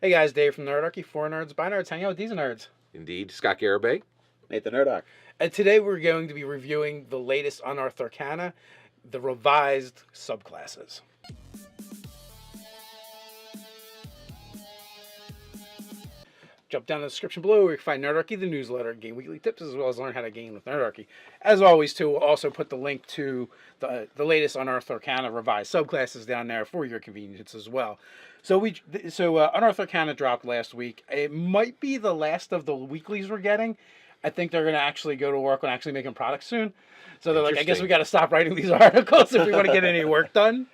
Hey guys, Dave from Nerdarchy, for nerds, by nerds, hang out with these nerds. Indeed. Scott Garibay. Nathan Nerdarchy. And today we're going to be reviewing the latest Unearthed Arcana, the revised subclasses. Jump down in the description below where you can find Nerdarchy, the newsletter, and game weekly tips, as well as learn how to game with Nerdarchy. As always, too, we'll also put the link to the latest Unearthed Arcana revised subclasses down there for your convenience as well. So Unearthed Arcana dropped last week. It might be the last of the weeklies we're getting. I think they're going to actually go to work on actually making products soon. So they're like, I guess we got to stop writing these articles if we want to get any work done.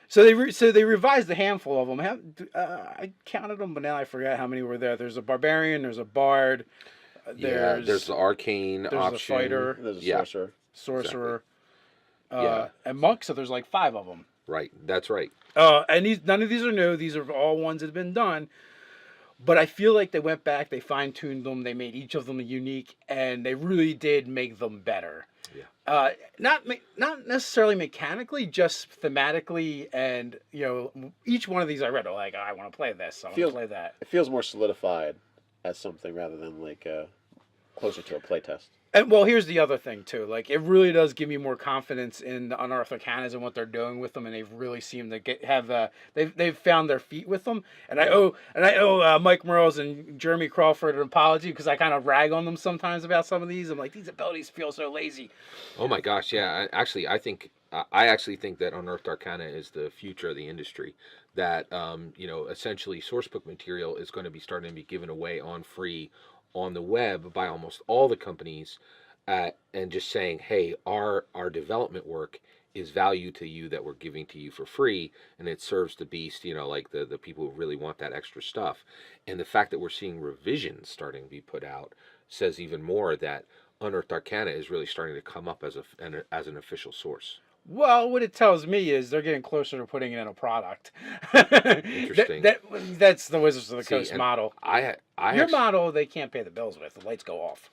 So they revised a handful of them. I counted them, but now I forgot how many were there. There's a Barbarian, there's a Bard, there's the Arcane there's option. a Fighter, There's a Sorcerer, Exactly. and Monk. So there's like 5 of them. Right, that's right. And none of these are new. These are all ones that have been done. But I feel like they went back, they fine-tuned them, they made each of them unique, and they really did make them better. Yeah. Not necessarily mechanically, just thematically, and each one of these I read, like, I want to play this, I want to play that. It feels more solidified as something rather than like closer to a playtest. And well, here's the other thing too. Like, it really does give me more confidence in the Unearthed Arcanas and what they're doing with them, and they've really seemed to they've found their feet with them. And I owe Mike Merles and Jeremy Crawford an apology because I kind of rag on them sometimes about some of these. I'm like, these abilities feel so lazy. Oh my gosh, yeah. I think that Unearthed Arcana is the future of the industry. That essentially sourcebook material is going to be starting to be given away on free on the web by almost all the companies, and just saying, hey, our development work is value to you that we're giving to you for free, and it serves the beast, like the people who really want that extra stuff. And the fact that we're seeing revisions starting to be put out says even more that Unearthed Arcana is really starting to come up as an official source. Well, what it tells me is they're getting closer to putting it in a product. Interesting. That's the Wizards of the Coast model. Your model, they can't pay the bills with. The lights go off.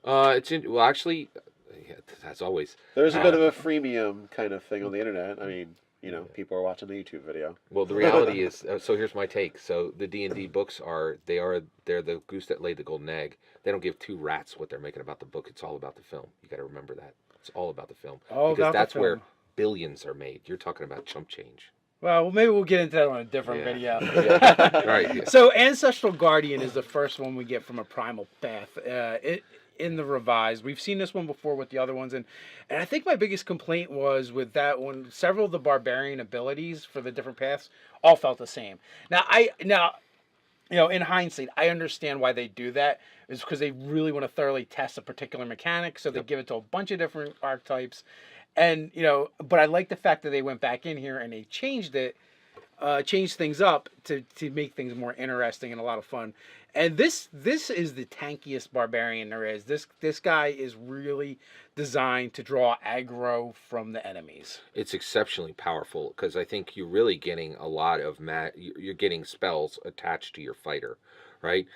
Actually, yeah, as always. There's a bit of a freemium kind of thing on the internet. I mean, people are watching the YouTube video. Well, the reality is, so here's my take. So the D&D books they're the goose that laid the golden egg. They don't give two rats what they're making about the book. It's all about the film. You got to remember that. It's all about the film. Because that's where billions are made. You're talking about chump change. Well, maybe we'll get into that on a different video. Yeah. All right. Yeah. So Ancestral Guardian is the first one we get from a Primal Path. In the revised, we've seen this one before with the other ones, and I think my biggest complaint was with that one. Several of the Barbarian abilities for the different paths all felt the same. Now, in hindsight, I understand why they do that. It's because they really want to thoroughly test a particular mechanic, so they give it to a bunch of different archetypes. And, but I like the fact that they went back in here and they changed things up to make things more interesting and a lot of fun. And this is the tankiest Barbarian there is. This guy is really designed to draw aggro from the enemies. It's exceptionally powerful because I think you're really getting a lot of you're getting spells attached to your fighter, right?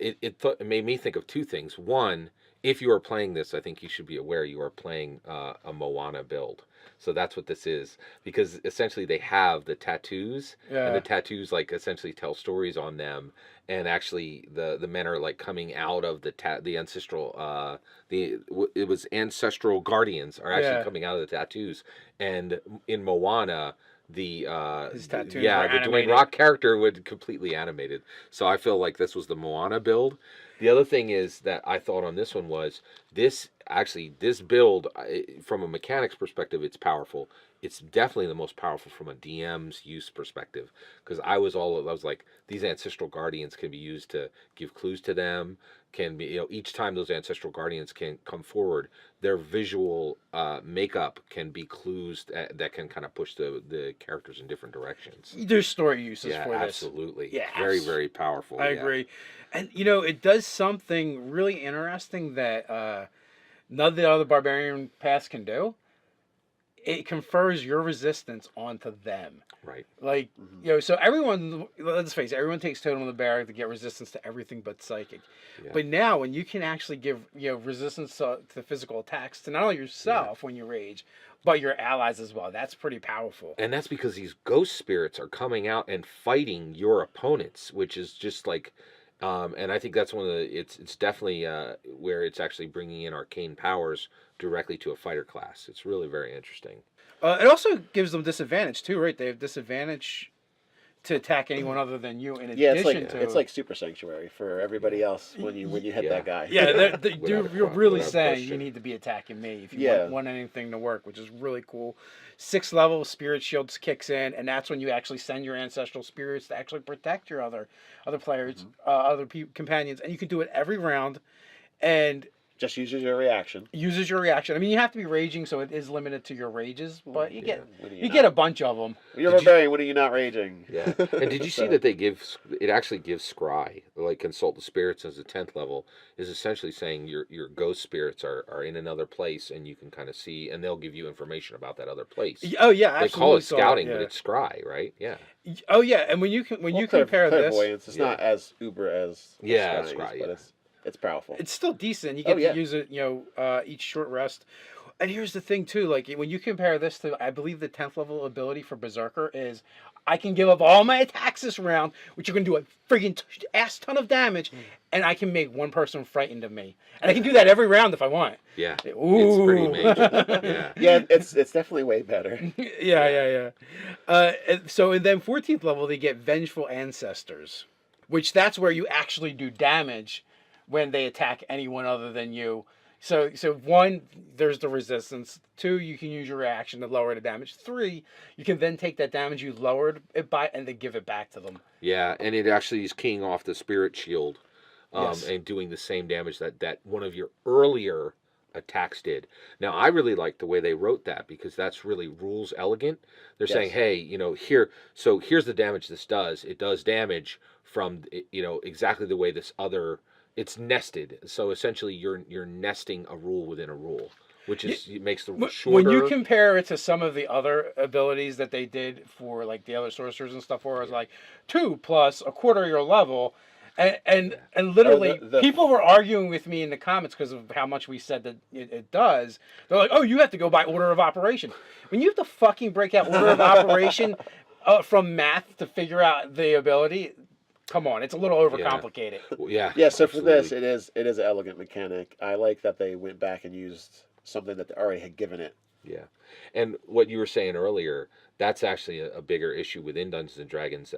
It made me think of two things. One, if you are playing this, I think you should be aware you are playing a Moana build. So that's what this is, because essentially they have the tattoos, and the tattoos essentially tell stories on them, and actually the men are coming out of the ancestral it was ancestral guardians are actually coming out of the tattoos, and in Moana his tattoos the Dwayne Rock character would completely animated. So I feel like this was the Moana build. The other thing is that I thought on this one was this build, from a mechanics perspective, it's powerful. It's definitely the most powerful from a DM's use perspective, because I was like, these ancestral guardians can be used to give clues to them. Can be, each time those ancestral guardians can come forward, their visual makeup can be clues that can kind of push the characters in different directions. There's story uses for this. Absolutely. Yeah, very, very powerful. I agree. And, it does something really interesting that none of the other Barbarian paths can do. it confers your resistance onto them. Right. Like, so everyone, let's face it, everyone takes Totem of the Bear to get resistance to everything but psychic. Yeah. But now, when you can actually give, resistance to physical attacks to not only yourself when you rage, but your allies as well, that's pretty powerful. And that's because these ghost spirits are coming out and fighting your opponents, which is just like, and I think that's one of the, it's definitely where it's actually bringing in arcane powers directly to a fighter class. It's really very interesting. It also gives them disadvantage too, right? They have disadvantage to attack anyone other than you. In Yeah, addition it's like Super Sanctuary for everybody else when you hit that guy. Yeah, you're really without saying question. you need to be attacking me if you want anything to work, which is really cool. 6th level Spirit Shields kicks in, and that's when you actually send your ancestral spirits to actually protect your other players, companions, and you can do it every round, and just uses your reaction. I mean, you have to be raging, so it is limited to your rages, but you get not? get a bunch of them. You're Barbarian. When are you not raging? Yeah. And did you see that it actually gives scry, like consult the spirits as a 10th level, is essentially saying your ghost spirits are in another place, and you can kind of see, and they'll give you information about that other place. Oh yeah, absolutely. They call it scouting, yeah. but it's scry, right? Yeah. Oh yeah, and when you compare this, clairvoyance, it's not as uber as scry, but it's powerful. It's still decent. You get to use it, each short rest. And here's the thing too, like when you compare this to, I believe the 10th level ability for Berserker is, I can give up all my attacks this round, which are going to do a friggin' ass ton of damage, and I can make one person frightened of me, and I can do that every round if I want. Yeah. Ooh. It's pretty major. Yeah. Yeah, it's definitely way better. Yeah. So and then 14th level they get Vengeful Ancestors, which that's where you actually do damage when they attack anyone other than you. So 1, there's the resistance. 2, you can use your reaction to lower the damage. 3, you can then take that damage you lowered it by and then give it back to them. Yeah, and it actually is keying off the spirit shield, Yes. and doing the same damage that one of your earlier attacks did. Now, I really like the way they wrote that, because that's really rules elegant. They're saying, hey, here's the damage this does. It does damage from, exactly the way this other. It's nested, so essentially you're nesting a rule within a rule, which is it makes the shorter. When you compare it to some of the other abilities that they did for like the other sorcerers and stuff, where it was like 2 plus a quarter your level, and literally people were arguing with me in the comments because of how much we said that it does. They're like, oh, you have to go by order of operation. When you have to fucking break out order of operation from math to figure out the ability. Come on, it's a little overcomplicated. Yeah. So absolutely. for this, it is an elegant mechanic. I like that they went back and used something that they already had given it. Yeah, and what you were saying earlier, that's actually a bigger issue within Dungeons and Dragons.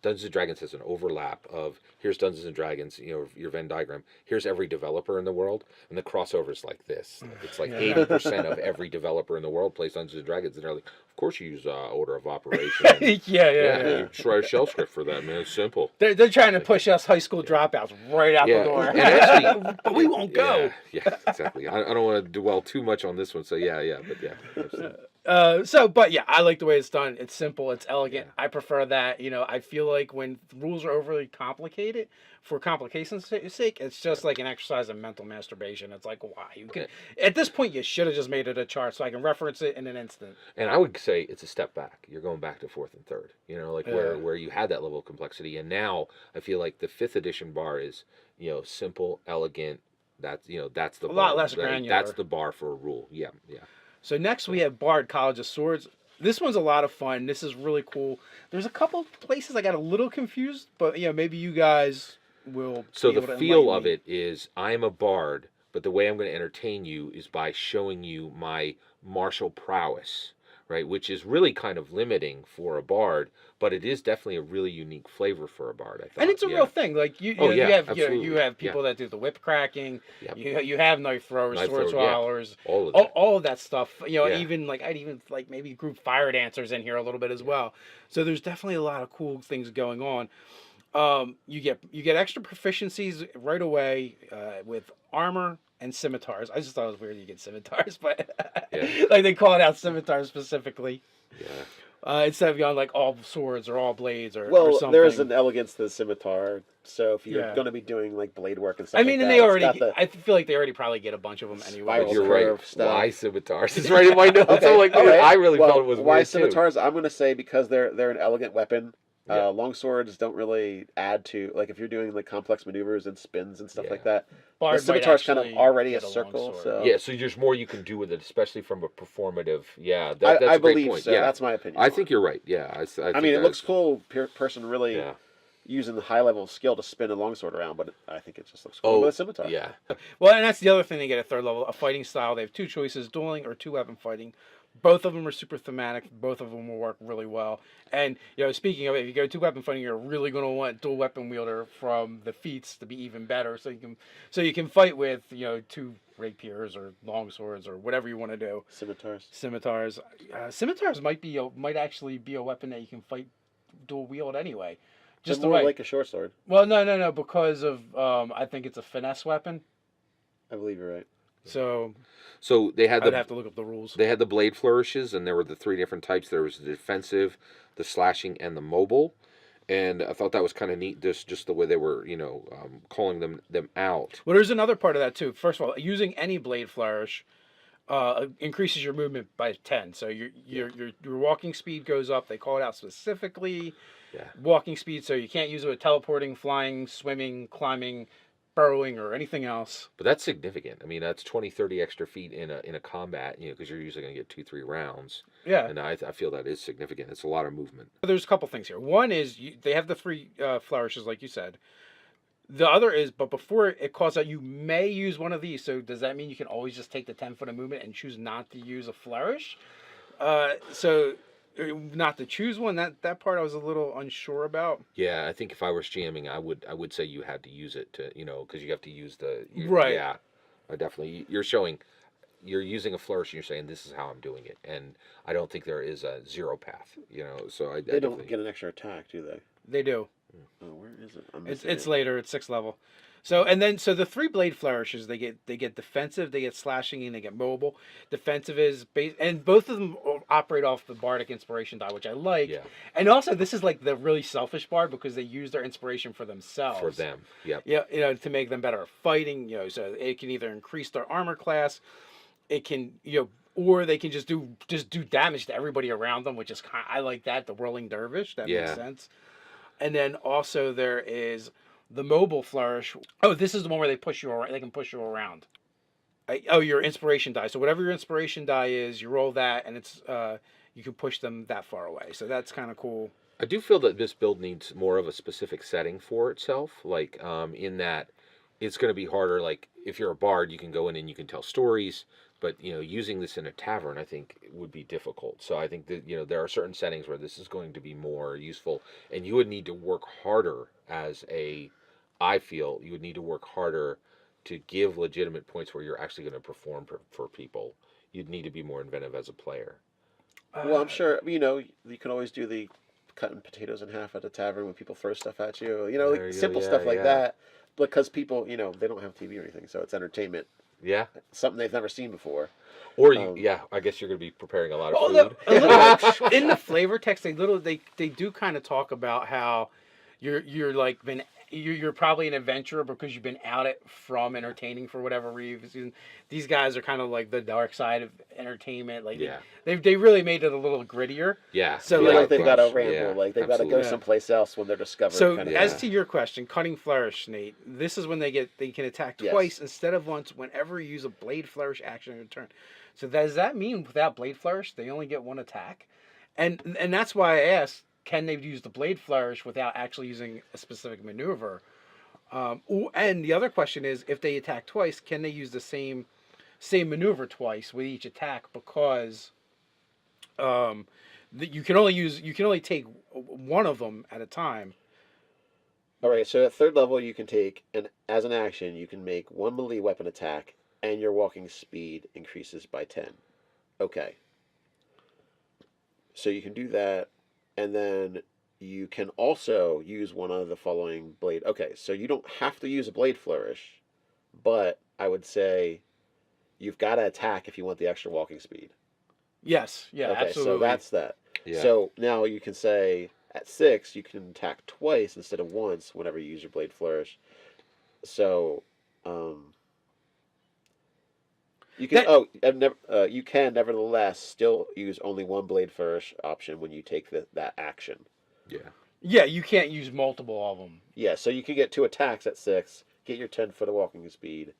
Dungeons and Dragons has an overlap of, here's Dungeons and Dragons, your Venn diagram. Here's every developer in the world, and the crossover is like this. It's like 80% of every developer in the world plays Dungeons and Dragons, and they're like, of course you use order of operation. Yeah. You try a shell script for that, man. It's simple. They're trying to push us high school dropouts right out the door. And actually, but we won't go. Yeah, exactly. I don't want to dwell too much on this one. So absolutely. But I like the way it's done. It's simple. It's elegant. Yeah. I prefer that. I feel like when rules are overly complicated, for complication's sake, it's just like an exercise in mental masturbation. It's like, why? At this point, you should have just made it a chart so I can reference it in an instant. And I would say it's a step back. You're going back to 4th and 3rd. Where you had that level of complexity, and now I feel like the 5th edition bar is simple, elegant. That's the a lot less granular. That's the bar for a rule. Yeah. So next we have Bard College of Swords. This one's a lot of fun. This is really cool. There's a couple places I got a little confused, but maybe you guys will. So the feel of it is, I'm a bard, but the way I'm going to entertain you is by showing you my martial prowess, right? Which is really kind of limiting for a bard, but it is definitely a really unique flavor for a bard, I think. And it's a real thing. Like you have people that do the whip cracking. Yep. You have knife throwers, sword swallowers, all of that stuff. Even I'd maybe group fire dancers in here a little bit as well. So there's definitely a lot of cool things going on. You get extra proficiencies right away with armor and scimitars. I just thought it was weird you get scimitars, but like they call it out scimitars specifically. Yeah. Instead of going like all swords or all blades or Well, something. there is an elegance to the scimitar. So if you're Yeah. going to be doing like blade work and stuff I mean, like and that, they it's already. got the I feel like they already probably get a bunch of them anyway. spiral But you're right. curve stuff. Why scimitars? It's right in my notes. Okay, I'm like, all dude, right. I really Well, felt it was why weird too. scimitars? I'm going to say because they're an elegant weapon. Yeah. Long swords don't really add to, like, if you're doing like complex maneuvers and spins and stuff Yeah. like that. Bard The might scimitar's kind of actually already a get long circle, sword. so Yeah, so there's more you can do with it, especially from a performative. Yeah, I that's a great believe point. so. Yeah, That's my opinion. I think you're right. Yeah, I I think mean, it that looks is- cool. Person really Yeah. using the high level of skill to spin a longsword around, but I think it just looks cool Oh, with a scimitar. yeah. Well, and that's the other thing they get at third level: a fighting style. They have two choices: dueling or two-weapon fighting. Both of them are super thematic. Both of them will work really well. And speaking of it, if you go two-weapon fighting, you're really going to want dual weapon wielder from the feats to be even better. So you can fight with two rapiers or long swords or whatever you want to do. Scimitars. Scimitars. Scimitars might actually be a weapon that you can fight dual wield anyway. Just They're the more way. like a short sword. Well, no, because of I think it's a finesse weapon. I believe you're right. So So they had I'd the have to look up the rules. they had the blade flourishes, and there were the three different types. There was the defensive, the slashing, and the mobile. And I thought that was kind of neat, just the way they were, calling them out. Well, there's another part of that too. First of all, using any blade flourish increases your movement by 10. So your walking speed goes up. They call it out specifically. Yeah. Walking speed, so you can't use it with teleporting, flying, swimming, climbing, burrowing, or anything else. But that's significant. I mean, that's 20, 30 extra feet in a combat, because you're usually going to get 2-3 rounds. Yeah. And I feel that is significant. It's a lot of movement. There's a couple things here. One is they have the three flourishes, like you said. The other is, but before it calls out, you may use one of these. So does that mean you can always just take the 10-foot of movement and choose not to use a flourish? So not to choose one. That part I was a little unsure about. Yeah, I think if I was GMing, I would say you had to use it to, because you have to use Right. Yeah, I definitely. You're using a flourish, and you're saying this is how I'm doing it, and I don't think there is a zero path. So I They definitely don't get an extra attack, do they? They do. Oh, where is it? It's later. It's 6th level. So the three blade flourishes they get defensive, they get slashing, and they get mobile. Defensive is and both of them operate off the bardic inspiration die, which I like. Yeah. And also this is like the really selfish bard because they use their inspiration for themselves. for them. Yep. Yeah, to make them better at fighting. So it can either increase their armor class, it can or they can just do damage to everybody around them, which is I like that, the whirling dervish. That Yeah. makes sense. And then also there is the mobile flourish. Oh, this is the one where they push you around. They can push you around. Your inspiration die. So whatever your inspiration die is, you roll that, and it's you can push them that far away. So that's kind of cool. I do feel that this build needs more of a specific setting for itself, like in that it's going to be harder. Like if you're a bard, you can go in and you can tell stories, but using this in a tavern, I think would be difficult. So I think that there are certain settings where this is going to be more useful, and you would need to work harder I feel you would need to work harder to give legitimate points where you're actually going to perform for people. You'd need to be more inventive as a player. Well, I'm sure you can always do the cutting potatoes in half at the tavern when people throw stuff at you. There you go, Simple yeah, stuff like yeah. that. Because people, they don't have TV or anything, so it's entertainment. Yeah. Something they've never seen before. Or I guess you're going to be preparing a lot of Although, food. a little, in the flavor text, they do kind of talk about how you're like you're probably an adventurer because you've been out it from entertaining for whatever reason. These guys are kind of like the dark side of entertainment. Like they really made it a little grittier. Yeah. So Feel yeah, like they've got to gosh, ramble, yeah, like they've got to go absolutely. someplace else when they're discovered. So kind of as thing. to your question, cutting flourish, Nate, this is when they can attack Yes. twice instead of once whenever you use a blade flourish action in turn. So does that mean without blade flourish they only get one attack? And that's why I asked, can they use the blade flourish without actually using a specific maneuver? And the other question is, if they attack twice, can they use the same maneuver twice with each attack? Because you can only take one of them at a time. All right, so at third level, you can take, as an action, you can make one melee weapon attack, and your walking speed increases by 10. Okay. So you can do that, and then you can also use one of the following blade. Okay, so you don't have to use a blade flourish, but I would say you've got to attack if you want the extra walking speed. Yes, yeah, Okay, absolutely. so that's that. Yeah. So now you can say at 6 you can attack twice instead of once whenever you use your blade flourish. So you can you can nevertheless still use only one blade flourish option when you take that action. Yeah. Yeah, you can't use multiple of them. Yeah, so you can get 2 attacks at 6, get your 10-foot of walking speed,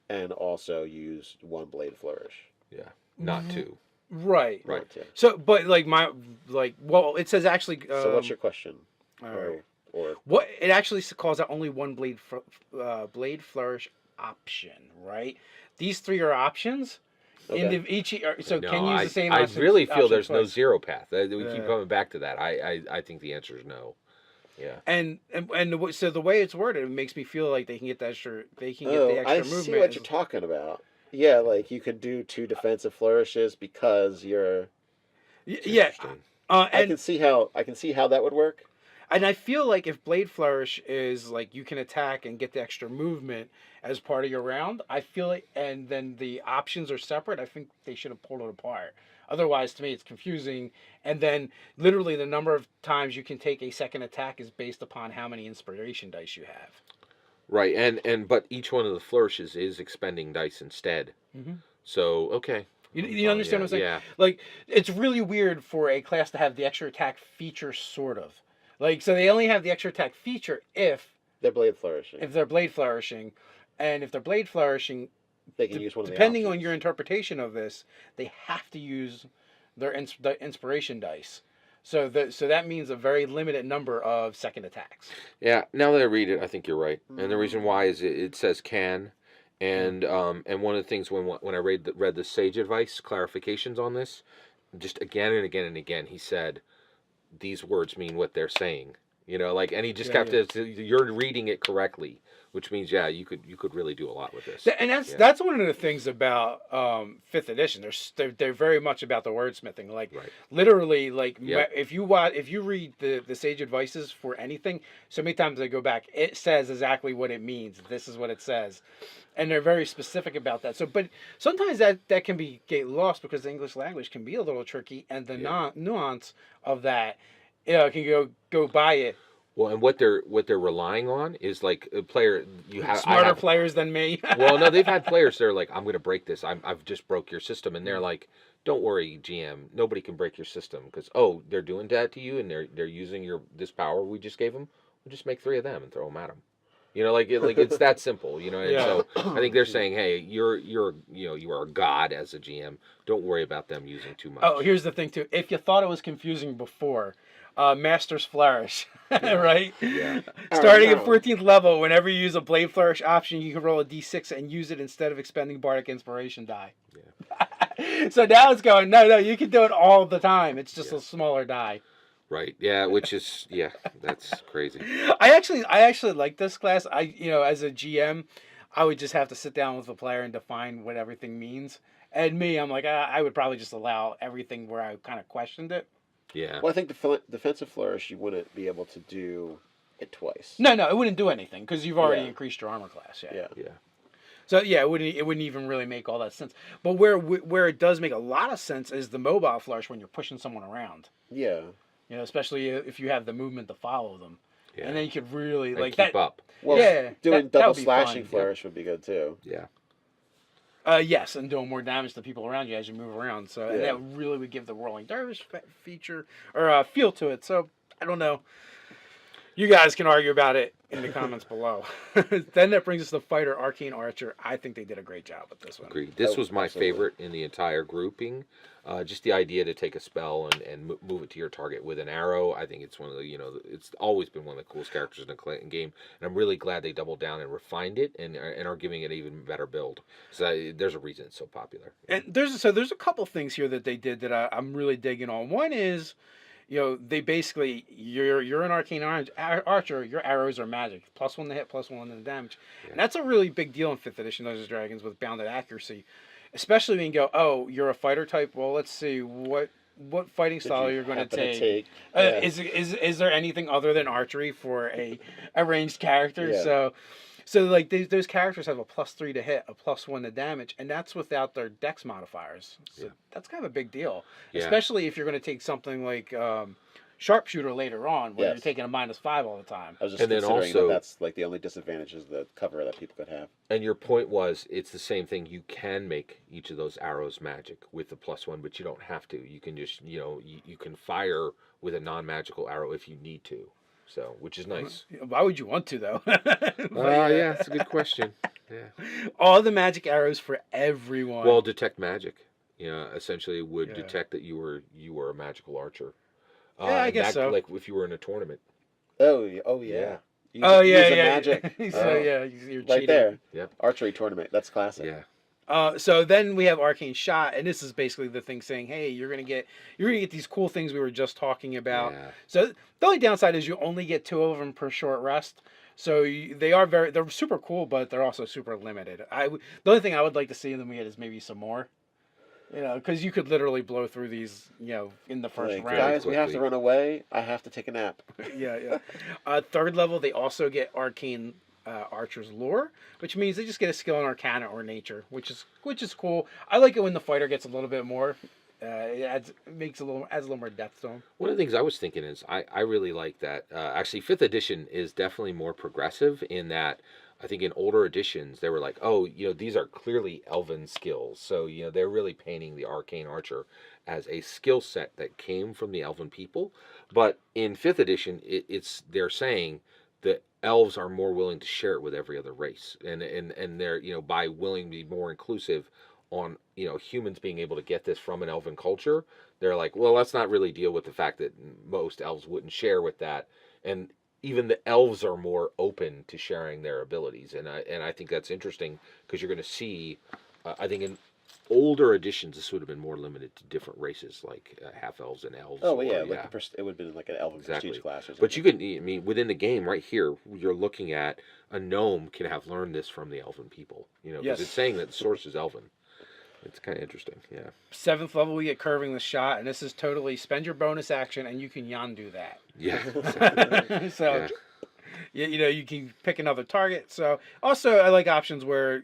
and also use one blade flourish. Yeah. Not 2. Right. Right. Not 2. So, but well, it says actually. So what's your question? Or Or what? It actually calls out only one blade flourish option, right? These 3 are options. Okay. So No, can you use the same I option? really feel option there's no twice? zero path. We keep coming back to that. I think the answer is no. Yeah. And so the way it's worded, it makes me feel like they can get the extra. They can get the extra I movement. see what you're talking about. Yeah, like you could do 2 defensive flourishes because you're. Yeah. Interesting. I can see how that would work. And I feel like if Blade Flourish is like you can attack and get the extra movement as part of your round, I feel like, and then the options are separate, I think they should have pulled it apart. Otherwise, to me, it's confusing. And then literally the number of times you can take a second attack is based upon how many inspiration dice you have. Right, but each one of the flourishes is expending dice instead. Mm-hmm. So okay. You understand what I'm saying? Yeah. Like, it's really weird for a class to have the extra attack feature, sort of. Like, so they only have the extra attack feature if They're blade flourishing. they're blade flourishing. And if they're blade flourishing, They can use one of the depending on options. your interpretation of this, they have to use the inspiration dice. So that means a very limited number of second attacks. Yeah, now that I read it, I think you're right. And the reason why is it says can, and one of the things when I read the sage advice clarifications on this, just again and again and again, he said these words mean what they're saying. And he just kept it. You're reading it correctly, which means you could really do a lot with this. And that's one of the things about 5th edition. They're very much about the wordsmithing. Like literally, like if you read the sage advices for anything, so many times I go back, it says exactly what it means. This is what it says, and they're very specific about that. So, but sometimes that can get lost because the English language can be a little tricky, and the nuance of that, can go by it. Well, and what they're relying on is like a player. Smarter players than me. Well, no, they've had players that are like, I'm going to break this. I've just broke your system, and they're like, don't worry, GM. Nobody can break your system because they're doing that to you, and they're using this power we just gave them. We'll just make 3 of them and throw them at them. Like it's that simple. And so I think they're saying, hey, you are a god as a GM. Don't worry about them using too much. Oh, here's the thing too. If you thought it was confusing before, Master's Flourish, right? Yeah. Starting at 14th level, whenever you use a Blade Flourish option, you can roll a d6 and use it instead of expending Bardic Inspiration die. Yeah. So now it's going, no, you can do it all the time. It's just a smaller die. Right. Yeah. Which is that's crazy. I actually like this class. As a GM, I would just have to sit down with the player and define what everything means. And me, I'm like, I would probably just allow everything where I kind of questioned it. Yeah. Well, I think defensive flourish you wouldn't be able to do it twice. No, it wouldn't do anything because you've already increased your armor class. Yeah. So it wouldn't even really make all that sense. But where it does make a lot of sense is the mobile flourish when you're pushing someone around. Yeah. Especially if you have the movement to follow them, and then you could really and like keep that. up. Well, doing double would be slashing fun. flourish would be good too. Yeah. Yes, and doing more damage to people around you as you move around. So and that really would give the Rolling Dervish feature or feel to it. So I don't know. You guys can argue about it in the comments below. Then that brings us to Fighter, Arcane Archer. I think they did a great job with this one. Agreed. This was my favorite in the entire grouping. Just the idea to take a spell and move it to your target with an arrow. I think it's one of the, it's always been one of the coolest characters in a game. And I'm really glad they doubled down and refined it and are giving it an even better build. So there's a reason it's so popular. And there's a couple things here that they did that I'm really digging on. One is, they basically, you're an Arcane Archer, your arrows are magic. +1 to hit, +1 to damage. Yeah. And that's a really big deal in 5th edition Dungeons & Dragons with bounded accuracy. Especially when you go, you're a fighter type. Well, let's see what fighting style you're going to take. Is there anything other than archery for a ranged character? Yeah. So So like those characters have a +3 to hit, a +1 to damage, and that's without their dex modifiers. So Yeah. that's kind of a big deal, Yeah. especially if you're going to take something like sharpshooter later on, where you're Yes. taking a -5 all the time. I was just And then considering also- that's like the only disadvantage is the cover that people could have. And your point was, it's the same thing. You can make each of those arrows magic with the +1, but you don't have to. You can just, you can fire with a non-magical arrow if you need to. So, which is nice. Why would you want to though? Yeah, that's a good question. Yeah. All the magic arrows for everyone. Well, detect magic. Essentially would Yeah. detect that you were a magical archer. Yeah, I and guess so. Like if you were in a tournament. Oh yeah. Yeah. Use, oh use yeah, a yeah. magic. So Oh, yeah, you're right cheating. there. Yep. Archery tournament. That's classic. Yeah. So then we have Arcane Shot, and this is basically the thing saying, hey, you're gonna get these cool things we were just talking about. Yeah. So the only downside is you only get 2 of them per short rest. So they're super cool, but they're also super limited. The only thing I would like to see them get is maybe some more. Because you could literally blow through these, in the first Like, round. guys, we have to quickly. run away. I have to take a nap. Yeah. Third level, they also get Arcane Archer's Lore, which means they just get a skill in Arcana or Nature, which is cool. I like it when the fighter gets a little bit more. It adds a little more depth to them. One of the things I was thinking is I really like that. Actually, 5th edition is definitely more progressive in that. I think in older editions they were like, oh, these are clearly elven skills. So they're really painting the arcane archer as a skill set that came from the elven people. But in 5th edition, they're saying the elves are more willing to share it with every other race, and they're by willing to be more inclusive on humans being able to get this from an elven culture. They're like, well, let's not really deal with the fact that most elves wouldn't share with that, and even the elves are more open to sharing their abilities, and I think that's interesting because you're going to see. I think in older editions, this would have been more limited to different races like half elves and elves. Oh well, yeah, or, like it would have been like an elven prestige class or something. But you can, within the game right here, you're looking at a gnome can have learned this from the elven people. Because Yes. it's saying that the source is elven. It's kind of interesting, yeah. 7th level, we get Curving the Shot, and this is totally spend your bonus action, and you can Yondu that. Yeah. So, you can pick another target. So, also, I like options where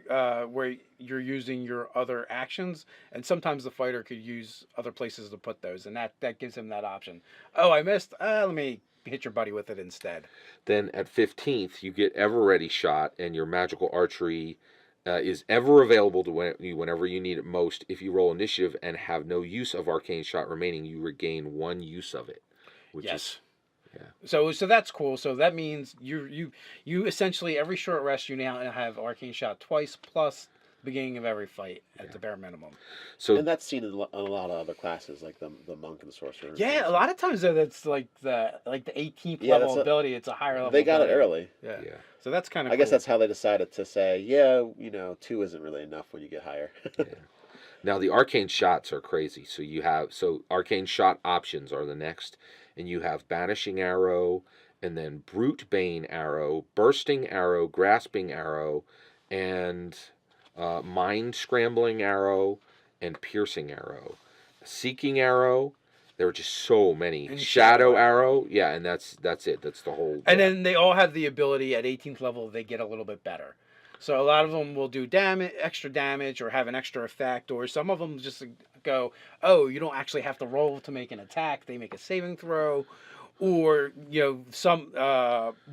you're using your other actions, and sometimes the fighter could use other places to put those, and that gives him that option. Oh, I missed. Let me hit your buddy with it instead. Then at 15th, you get Ever Ready Shot, and your magical archery is ever available to you whenever you need it most. If you roll initiative and have no use of Arcane Shot remaining, you regain 1 use of it. Which Yes. is, So that's cool. So that means you essentially every short rest you now have Arcane Shot twice plus beginning of every fight at the bare minimum. so And that's seen in a lot of other classes, like the monk and the sorcerer. Yeah, a lot of times though that's like the 18th Yeah, level that's ability. It's a higher level. They got it ability. early. Yeah. yeah. So that's kind of. I guess that's how they decided to say, yeah, 2 isn't really enough when you get higher. Now the arcane shots are crazy. So arcane shot options are the next, and you have banishing arrow, and then brute bane arrow, bursting arrow, grasping arrow, and mind scrambling arrow, and piercing arrow, seeking arrow. There are just so many. And Shadow arrow, yeah, and that's it. That's the whole. And then they all have the ability at 18th level. They get a little bit better. So a lot of them will do extra damage, or have an extra effect, or some of them just go, oh, you don't actually have to roll to make an attack. They make a saving throw, or some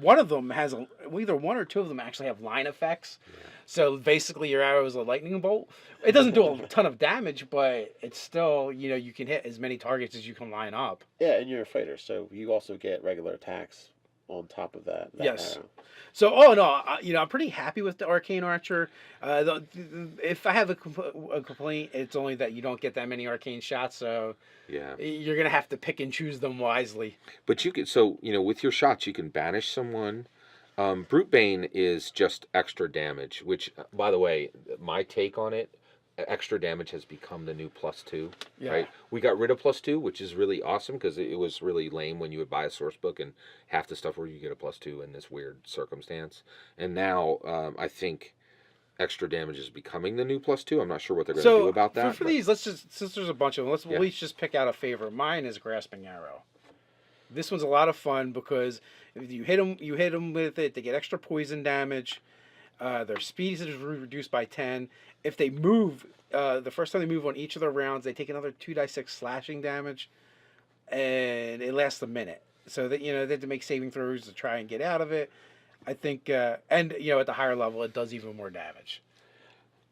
one of them has either 1 or 2 of them actually have line effects. Yeah. So basically, your arrow is a lightning bolt. It doesn't do a ton of damage, but it's still you can hit as many targets as you can line up. Yeah, and you're a fighter, so you also get regular attacks on top of that. Yes. Arrow. So, I'm pretty happy with the Arcane Archer. If I have a complaint, it's only that you don't get that many arcane shots, so Yeah. you're going to have to pick and choose them wisely. But you can, with your shots, you can banish someone. Brute Bane is just extra damage, which, by the way, my take on it, extra damage has become the new +2, Yeah. right? We got rid of +2, which is really awesome because it was really lame when you would buy a source book and half the stuff where you get a +2 in this weird circumstance. And now I think extra damage is becoming the new +2. I'm not sure what they're going to do about that. For these, since there's a bunch of them, Yeah. we'll each just pick out a favorite. Mine is Grasping Arrow. This one's a lot of fun because if you hit them with it, they get extra poison damage. Their speed is reduced by 10. If they move, the first time they move on each of their rounds, they take another 2d6 slashing damage, and it lasts a minute. So that they have to make saving throws to try and get out of it. I think, and at the higher level, it does even more damage.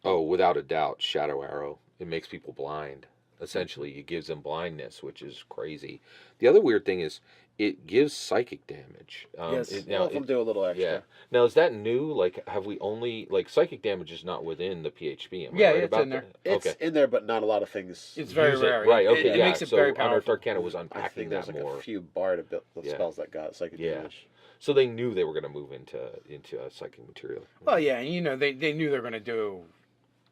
Oh, without a doubt, Shadow Arrow. It makes people blind. Essentially, it gives them blindness, which is crazy. The other weird thing is it gives psychic damage. Yes. All of them do a little extra. Yeah. Now, is that new? Like, have we only psychic damage is not within the PHP? Am I Yeah, right it's about in there. that? It's in there, but not a lot of things. It's very use it. rare. Right. Okay. It yeah. makes it so very Unearthed powerful. Arcana was I unpacking think there's that like more. a few bard Yeah. spells that got psychic Yeah. damage. So they knew they were going to move into psychic material. Well, yeah, and they knew they were going to do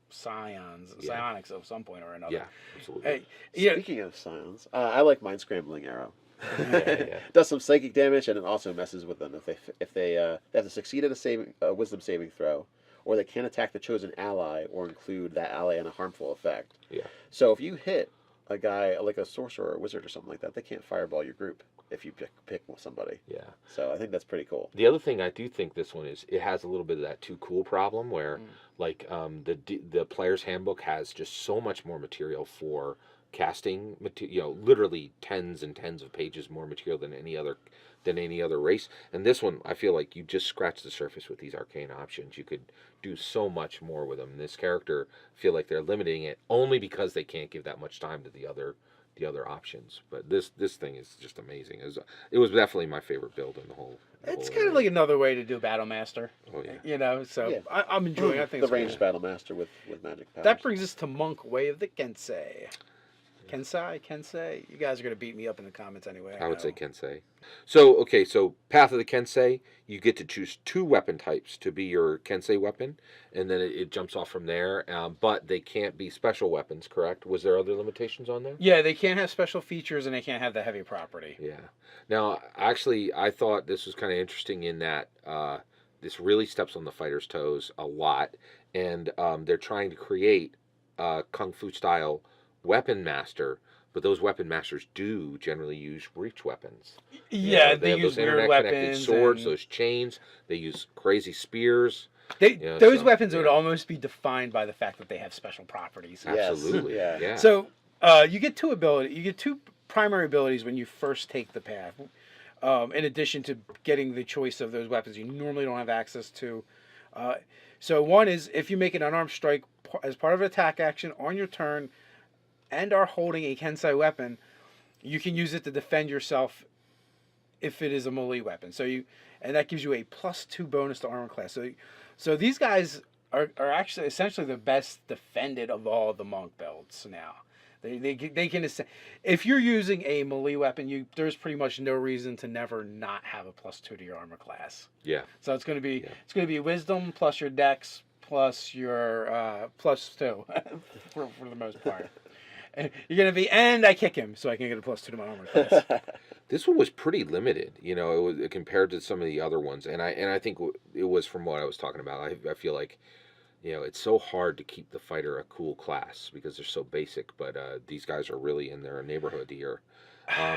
psionics at some point or another. Yeah, absolutely. Hey, yeah, Speaking of scions, I like Mind Scrambling Arrow. Yeah. Does some psychic damage, and it also messes with them if they have to succeed at a wisdom saving throw, or they can't attack the chosen ally or include that ally in a harmful effect. Yeah. So if you hit a guy like a sorcerer or a wizard or something like that, they can't fireball your group if you pick somebody. Yeah. So I think that's pretty cool. The other thing I do think this one is, it has a little bit of that too cool problem where, the player's handbook has just so much more material for casting material, literally tens and tens of pages more material than any other race. And this one, I feel like you just scratch the surface with these arcane options. You could do so much more with them. This character, I feel like they're limiting it only because they can't give that much time to the other options. But this thing is just amazing. It was definitely my favorite build in the whole. it's kind of like another way to do Battle Master. Oh yeah. So Yeah. I'm enjoying. I think the it's ranged cool. battle master with magic powers. That brings us to Monk Way of the Kensei. Kensei. You guys are gonna beat me up in the comments anyway. I would say know. Kensei. So Path of the Kensei, you get to choose 2 weapon types to be your Kensei weapon, and then it jumps off from there. But they can't be special weapons, correct? Was there other limitations on there? Yeah, they can't have special features and they can't have the heavy property. Yeah. Now, actually, I thought this was kind of interesting in that this really steps on the fighter's toes a lot, and they're trying to create a Kung Fu style weapon master, but those weapon masters do generally use reach weapons. Yeah, They they have use those weird internet-connected weapons. swords, and those chains. They use crazy spears. those so, weapons would yeah. almost be defined by the fact that they have special properties. Yes. Absolutely. Yeah. Yeah. So you get 2 abilities. You get 2 primary abilities when you first take the path. In addition to getting the choice of those weapons you normally don't have access to. So one is if you make an unarmed strike as part of an attack action on your turn and are holding a Kensei weapon, you can use it to defend yourself if it is a melee weapon. And that gives you a +2 bonus to armor class. So these guys are actually essentially the best defended of all the monk builds now. They can, if you're using a melee weapon, there's pretty much no reason to never not have a +2 to your armor class. Yeah. So it's going to be wisdom plus your dex plus your +2 for the most part. And you're going to be, and I kick him so I can get a +2 to my armor class. This one was pretty limited, it was compared to some of the other ones, and I think it was from what I was talking about. I feel like, it's so hard to keep the fighter a cool class because they're so basic. But these guys are really in their neighborhood here.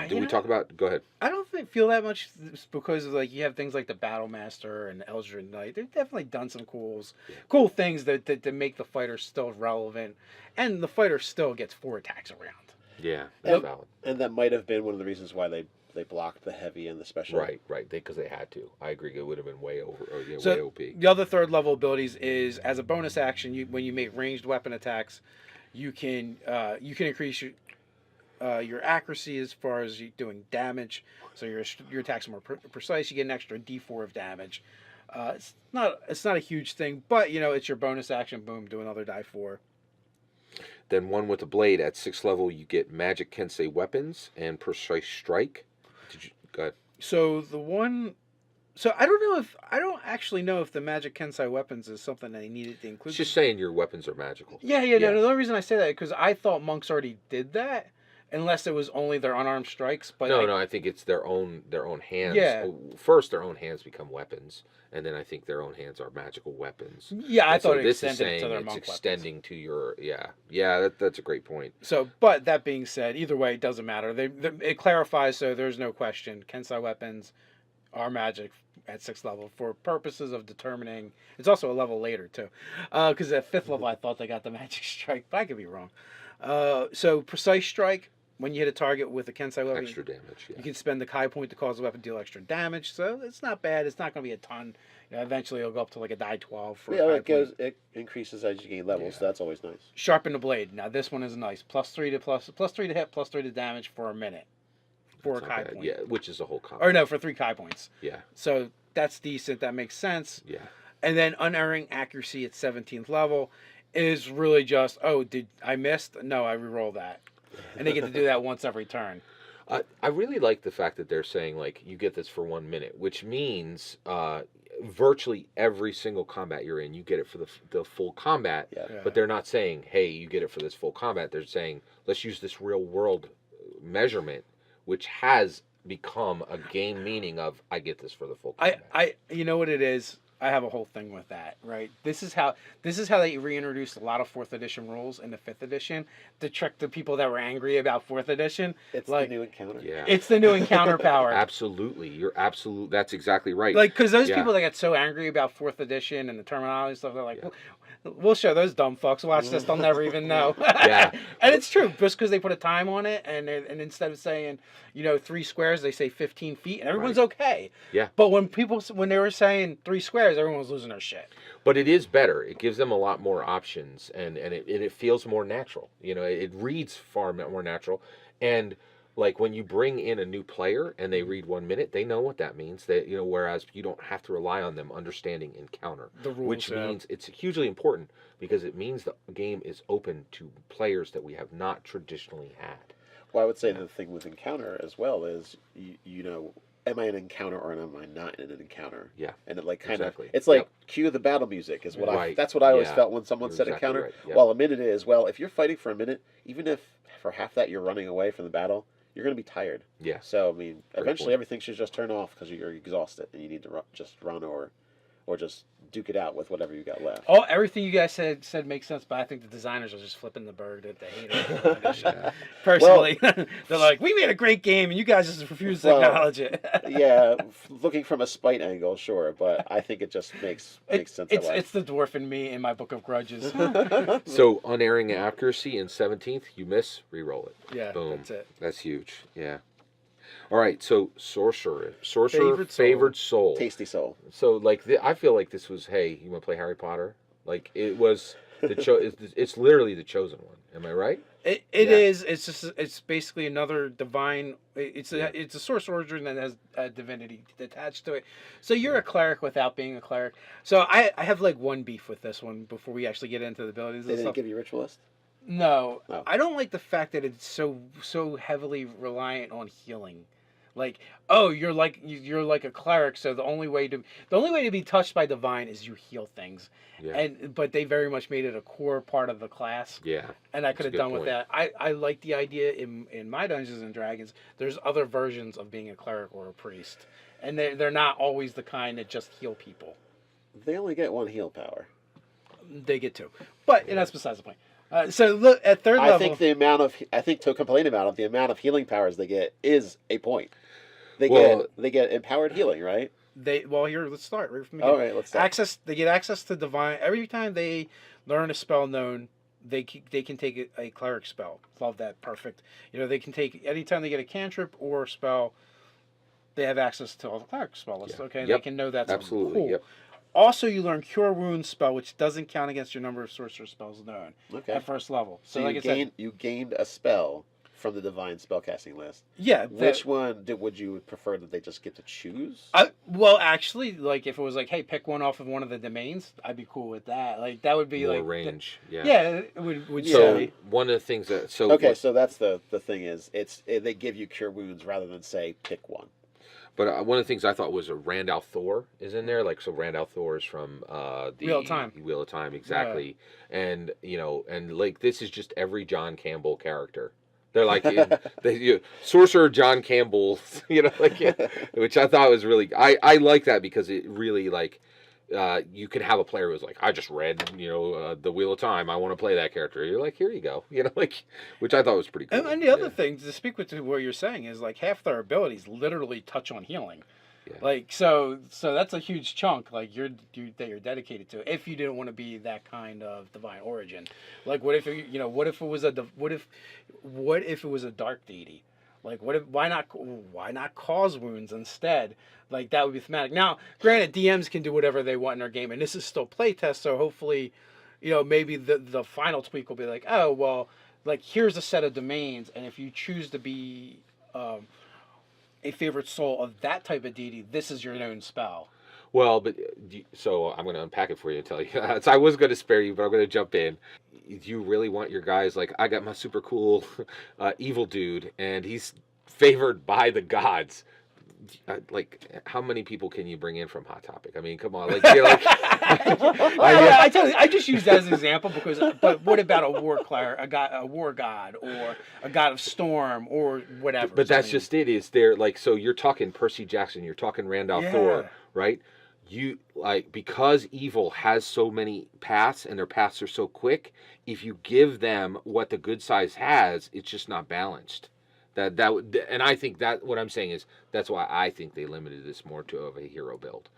Did we talk about? Go ahead. I don't feel that much because of, you have things like the Battle Master and Eldritch Knight. They've definitely done some cool things that make the fighter still relevant, and the fighter still gets 4 attacks around. Yeah, that's valid. And that might have been one of the reasons why they blocked the heavy and the special. Right, because they had to. I agree. It would have been way over, So way OP. the other 3rd level abilities is as a bonus action. When you make ranged weapon attacks, you can increase your accuracy as far as you doing damage. So your attacks are more precise. You get an extra D4 of damage. It's not a huge thing, but it's your bonus action. Boom, do another die 4. Then one with the blade at 6th level, you get magic Kensei weapons and precise strike. Go ahead. So I don't actually know if the magic Kensei weapons is something that they needed to include. It's just saying your weapons are magical. Yeah. No, the only reason I say that is because I thought monks already did that, unless it was only their unarmed strikes. But No, I think it's their own hands. Yeah. First, their own hands become weapons, and then I think their own hands are magical weapons. Yeah, I And thought so it this is extended saying to their it's monk extending weapons. to your that's a great point. So, but that being said, either way, it doesn't matter. It clarifies, so there's no question. Kensei weapons are magic at 6th level for purposes of determining. It's also a level later too, because at 5th level I thought they got the magic strike, but I could be wrong. So precise strike. When you hit a target with a Kensei level, Extra damage. Yeah. you can spend the Kai point to cause the weapon to deal extra damage. So it's not bad. It's not going to be a ton. Eventually, it'll go up to like a die 12 for a Kai point. It increases as you gain levels. Yeah. So that's always nice. Sharpen the blade. Now this one is nice. +3 to hit, +3 to damage for a minute. For That's a not Kai bad. point. Yeah, which is a whole combo. Or no, for 3 Kai points. Yeah. So that's decent. That makes sense. Yeah. And then unerring accuracy at 17th level is really just, oh, did I missed? No, I reroll that. And they get to do that once every turn. I really like the fact that they're saying, like, you get this for 1 minute, which means virtually every single combat you're in, you get it for the full combat. Yeah. Yeah. But they're not saying, hey, you get it for this full combat. They're saying, let's use this real world measurement, which has become a game meaning of, I get this for the full combat. You know what it is? I have a whole thing with that, right? This is how they reintroduced a lot of 4th edition rules in the 5th edition to trick the people that were angry about 4th edition. It's like, the new encounter. Yeah. It's the new encounter power. Absolutely. That's exactly right. Like, because those Yeah. people that get so angry about 4th edition and the terminology and stuff, they're like, we'll show those dumb fucks. Watch this. They'll never even know. Yeah. And it's true. Just because they put a time on it, and instead of saying, 3 squares, they say 15 feet, and everyone's okay. Yeah. But when they were saying 3 squares, everyone was losing their shit. But it is better. It gives them a lot more options, and it feels more natural. It reads far more natural. And like when you bring in a new player and they read 1 minute, they know what that means. That whereas you don't have to rely on them understanding encounter, The rules, which yeah. means it's hugely important because it means the game is open to players that we have not traditionally had. Well, I would say the thing with encounter as well is, am I in an encounter or am I not in an encounter? Yeah. And it like kind Exactly. of, it's like Yep. cue the battle music is what Right. that's what I always Yeah. felt when someone You're said exactly encounter. right. Yep. Well, a minute is, if you're fighting for a minute, even if for half that you're running away from the battle, you're going to be tired. Yeah. So, I mean, Great eventually point. everything should just turn off because you're exhausted and you need to just run or just duke it out with whatever you got left. Everything you guys said makes sense, but I think the designers are just flipping the bird that they hate it. Yeah. Personally, they're like, we made a great game, and you guys just refuse to acknowledge it. Yeah, looking from a spite angle, sure, but I think it just makes sense. It's the dwarf in me in my book of grudges. So unerring accuracy in 17th, you miss, reroll it. Yeah, Boom. that's it. That's huge. Yeah. All right. So sorcerer, Favored soul. Tasty soul. So like I feel like this was, hey, you want to play Harry Potter? Like it was it's literally the chosen one. Am I right? It is. It's basically another divine. It's a sorcerer origin that has a divinity attached to it. So you're a cleric without being a cleric. So I have like one beef with this one before we actually get into the abilities They and didn't stuff. give you ritualist? No, Oh. I don't like the fact that it's so heavily reliant on healing. Like, oh, you're like a cleric, so the only way to be touched by divine is you heal things. Yeah. But they very much made it a core part of the class. Yeah. And I could have That's a good done with point. that. I like the idea in my Dungeons and Dragons. There's other versions of being a cleric or a priest, and they're not always the kind that just heal people. They only get one heal power. They get two, but that's besides the point. So look at 3rd level. I think to complain about it, the amount of healing powers they get is a point. They get empowered healing, right? Here, let's start right from the All beginning. right, let's start. They get access to divine every time they learn a spell known. They can take a cleric spell. Love that. Perfect. They can take anytime they get a cantrip or a spell. They have access to all the cleric spell lists. Yeah. Okay, Yep. they can know that's Absolutely. cool. Yep. Also, you learn Cure Wounds spell, which doesn't count against your number of sorcerer spells known Okay. at 1st level. So like I said, you gained a spell from the divine spellcasting list. yeah. Which one would you prefer that they just get to choose? Well, actually, like if it was like, hey, pick one off of one of the domains, I'd be cool with that. Like that would be More like range. Yeah. Yeah, it would So say. one of the things that So that's the thing is they give you cure wounds rather than say pick one. But one of the things I thought was a Randall Thor is in there. Like, so Randall Thor is from the Wheel of Time. Wheel of Time, exactly. Yeah. And like this is just every John Campbell character. They're like Sorcerer John Campbell, which I thought was really. I like that because it really like. You could have a player who's like, I just read, the Wheel of Time. I want to play that character. You're like, here you go, which I thought was pretty cool. And the other thing to speak with what you're saying is like half their abilities literally touch on healing. Yeah. Like so that's a huge chunk like that you're dedicated to. If you didn't want to be that kind of divine origin, like what if what if it was what if it was a dark deity? Like why not cause wounds instead? Like that would be thematic. Now, granted, DMs can do whatever they want in their game, and this is still playtest, so hopefully, maybe the final tweak will be like, oh well, like here's a set of domains, and if you choose to be a favorite soul of that type of deity, this is your known spell. Well, but so I'm going to unpack it for you and tell you. So I was going to spare you, but I'm going to jump in. Do you really want your guys like I got my super cool evil dude, and he's favored by the gods? Like, how many people can you bring in from Hot Topic? I mean, come on, like, I tell you, I just use that as an example because. But what about a war god, or a god of storm, or whatever? But that's just it. Is there like so? You're talking Percy Jackson. You're talking Randolph Thor, right? You like because evil has so many paths and their paths are so quick. If you give them what the good size has, it's just not balanced. And I think that what I'm saying is that's why I think they limited this more to of a hero build.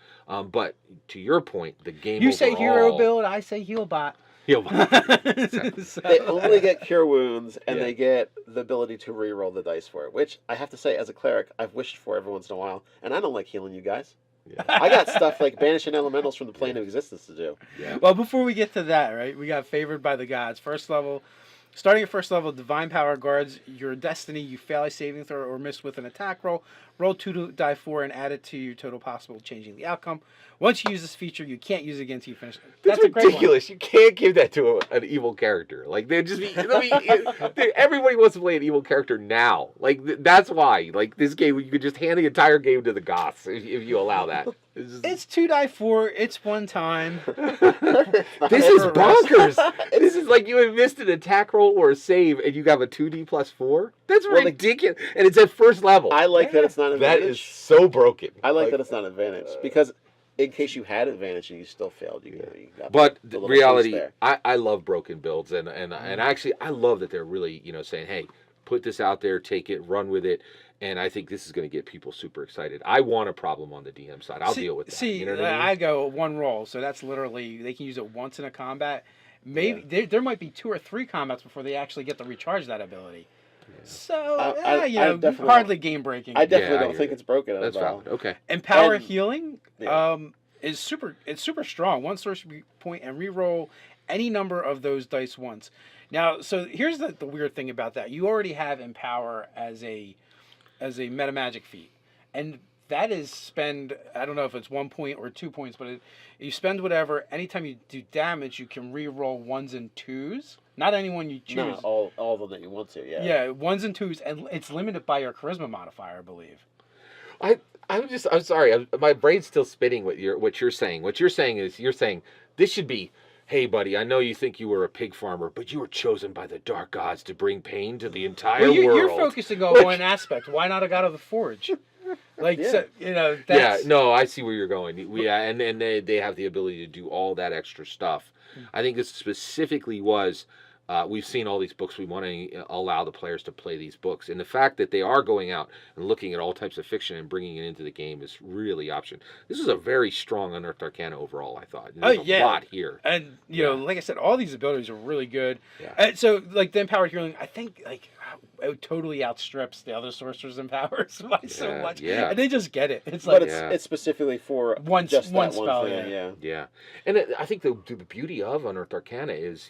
But to your point, the game you overall, say hero build, I say heal bot. Exactly. They only get cure wounds, and they get the ability to re-roll the dice for it. Which I have to say, as a cleric, I've wished for every once in a while, and I don't like healing you guys. Yeah. I got stuff like banishing elementals from the plane of existence to do. Yeah. Well, before we get to that, right, we got favored by the gods. First level. Starting at first level, Divine Power guards your destiny. You fail a saving throw or miss with an attack roll. Roll 2 to die 4 and add it to your total possible, changing the outcome. Once you use this feature, you can't use it again until you finish. That's ridiculous. You can't give that to an evil character. Like they'd just be. Everybody wants to play an evil character now. Like that's why. Like this game, you could just hand the entire game to the goths if you allow that. It's 2 die 4. It's one time. This is bonkers. This is like you have missed an attack roll or a save, and you have a 2d plus 4. That's ridiculous. And it's at first level. I like that it's not an advantage. That is so broken. I like that it's not an advantage because in case you had advantage and you still failed, you got. But the reality, I love broken builds, and actually I love that they're really saying, hey, put this out there, take it, run with it. And I think this is going to get people super excited. I want a problem on the DM side. I'll deal with that. See, you know what I mean? I go one roll, so that's literally they can use it once in a combat. Maybe there might be 2 or 3 combats before they actually get to recharge that ability. Yeah. So hardly game breaking. I definitely don't think it's broken at all. That's valid. Okay. Empower healing is super strong. 1 sorcery point and reroll any number of those dice once. Now, so here's the weird thing about that. You already have Empower as a meta magic feat, and that is spend, I don't know if it's 1 point or 2 points, but you spend whatever. Anytime you do damage, you can re-roll 1s and 2s. Not anyone you choose. No, all of them that you want to. Yeah. Yeah, 1s and 2s, and it's limited by your charisma modifier, I believe. I'm sorry. My brain's still spinning what you're saying. What you're saying is this should be. Hey, buddy, I know you think you were a pig farmer, but you were chosen by the dark gods to bring pain to the entire world. You're focusing on one aspect. Why not a god of the forge? So, that's... no, I see where you're going. And they have the ability to do all that extra stuff. I think this specifically was, we've seen all these books. We want to allow the players to play these books. And the fact that they are going out and looking at all types of fiction and bringing it into the game is really option. This is a very strong Unearthed Arcana overall, I thought. There's a lot here. And, like I said, all these abilities are really good. Yeah. And so, like, the Empowered Healing, I think, like, it totally outstrips the other Sorcerers and Powers by so much. Yeah. And they just get it. It's like... But it's specifically for one spell, thing. Yeah. And I think the beauty of Unearthed Arcana is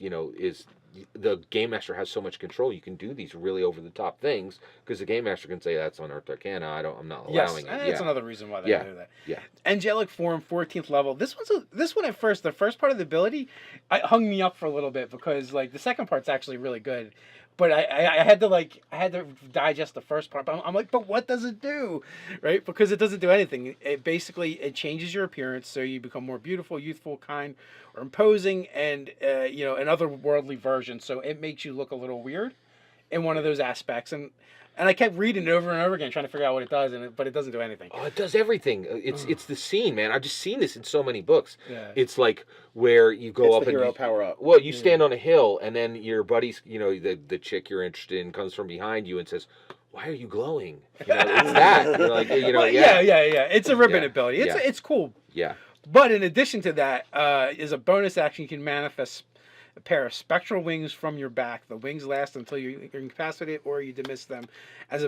the game master has so much control. You can do these really over the top things because the game master can say that's Unearthed Arcana. I'm not allowing it. That's another reason why they do that. Yeah. Angelic Form, 14th level. This one at first, the first part of the ability, hung me up for a little bit because like the second part's actually really good. But I had to digest the first part. But I'm like, but what does it do, right? Because it doesn't do anything. It changes your appearance, so you become more beautiful, youthful, kind, or imposing, and an otherworldly version. So it makes you look a little weird in one of those aspects. And I kept reading it over and over again, trying to figure out what it does, but it doesn't do anything. Oh, it does everything. It's the scene, man. I've just seen this in so many books. Yeah. It's like where you go up the and hero power up. Well, you stand on a hill, and then your buddy's, the chick you're interested in comes from behind you and says, why are you glowing? You know, it's that. You're like, you know, Well, yeah. yeah. It's a ribbon Yeah. ability. Yeah. It's cool. Yeah. But in addition to that, is a bonus action. You can manifest a pair of spectral wings from your back. The wings last until you're incapacitated or you dismiss them as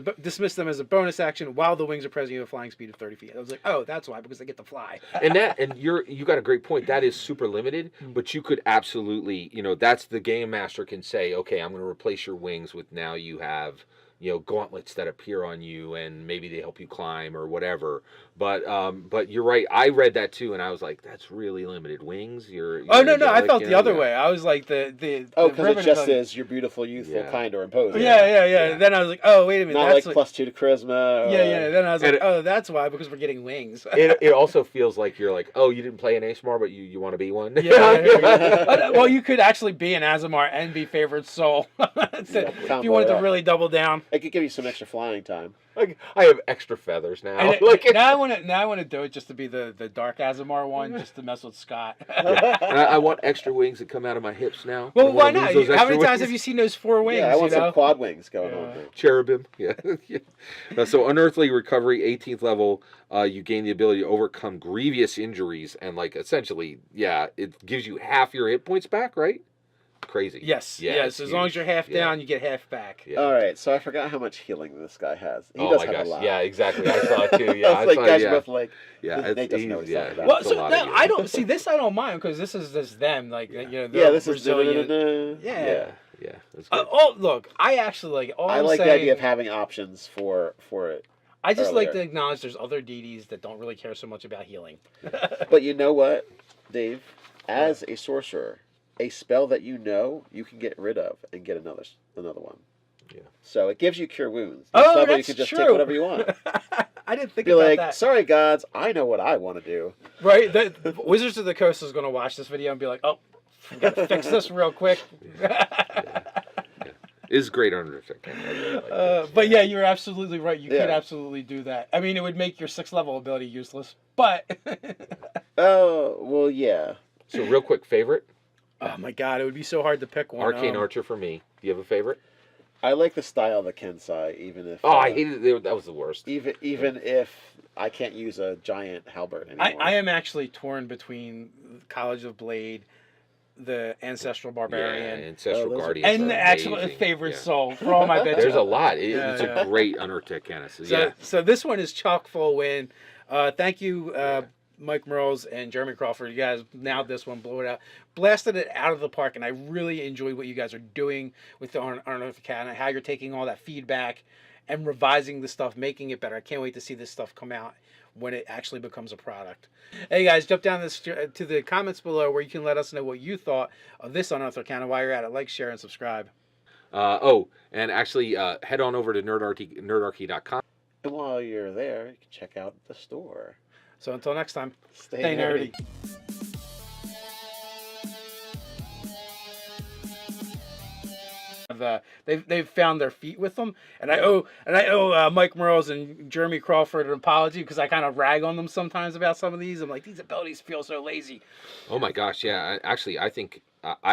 a bonus action while the wings are present. You have a flying speed of 30 feet. I was like, oh, that's why, because they get to fly. And you got a great point. That is super limited, but you could absolutely, you know, that's the game master can say, okay, I'm going to replace your wings with now you have, you know, gauntlets that appear on you and maybe they help you climb or whatever. But you're right. I read that too, and I was like, that's really limited. Wings? Oh no, I felt you the know, other yeah. way. I was like the Oh, because it ribbon just ability. says you're beautiful, youthful, Yeah. kind, or imposing. Yeah. Then I was like, oh, wait a minute. Not that's like +2 to charisma. Or... Yeah. Then I was And like, oh, that's why, because we're getting wings. It also feels like you're like, oh, you didn't play an ASMR, but you want to be one. Yeah. Well, you could actually be an Azamar and be favored soul. If you wanted to really double down. It could give you some extra flying time. Like, I have extra feathers now. And Like, now I want to do it just to be the dark Azamar one, just to mess with Scott. and I want extra wings that come out of my hips now. Well, I why wanna not? lose those How many extra times wings. have you seen those 4 wings? Yeah, I want you know? some quad wings going on there. Cherubim, yeah. So Unearthly Recovery, 18th level. You gain the ability to overcome grievous injuries, and like essentially, yeah, it gives you half your hit points back, right? Crazy. Yes. it's As long as huge. you're half Yeah. down, you get half back. Yeah. All right, so I forgot how much healing this guy has. He Oh does my have gosh. a lot. Yeah, exactly. I saw it too. Yeah, I was like, saw, guys, yeah. both like, Yeah, Nate doesn't know what he's talking about. Well, it's a so lot of now, healing. I don't see this. I don't mind because this is just them. Like you know, yeah, this Brazilian. is Yeah. Yeah, that's good. Look, I actually like. All I I'm like the saying, idea of having options for it. I just like to earlier. acknowledge there's other deities that don't really care so much about healing. But you know what, Dave? As a sorcerer, a spell that you know you can get rid of and get another one. Yeah. So it gives you cure wounds. Oh, Spell, that's you can just true. take whatever you want. I didn't think Be about like, that. sorry gods, I know what I want to do. Right? The Wizards of the Coast is going to watch this video and be like, "Oh, we got to fix this real quick." It's great Unearthed Arcana. I really like it. But yeah, you're absolutely right. You could Yeah. absolutely do that. I mean, it would make your 6th level ability useless, but Oh, well, yeah. So real quick, favorite? oh my god, it would be so hard to pick one. Arcane Archer for me. Do you have a favorite? I like the style of the Kensai, even if... Oh, I hated it. That was the worst. Even if I can't use a giant halberd anymore. I am actually torn between College of Blade, the Ancestral Barbarian, Yeah, Ancestral those are- Guardians and are the actual amazing. favorite Yeah. soul for all my bitches. There's a lot. Yeah, It's yeah. a great Unearthed Arcana. So, So, yeah. so this one is chock full win. Thank you, Mike Merles and Jeremy Crawford. You guys nailed this one, blew it out, blasted it out of the park, and I really enjoyed what you guys are doing with the Unearthed Arcana, how you're taking all that feedback and revising the stuff, making it better. I can't wait to see this stuff come out when it actually becomes a product. Hey guys, jump down to the comments below where you can let us know what you thought of this Unearthed Arcana. While you're at it, like, share, and subscribe. And actually, head on over to nerdarchy.com. And while you're there, you can check out the store. So until next time, Stay nerdy. They've found their feet with them, and I owe Mike Merles and Jeremy Crawford an apology because I kind of rag on them sometimes about some of these. I'm like, these abilities feel so lazy. Oh my gosh, yeah. I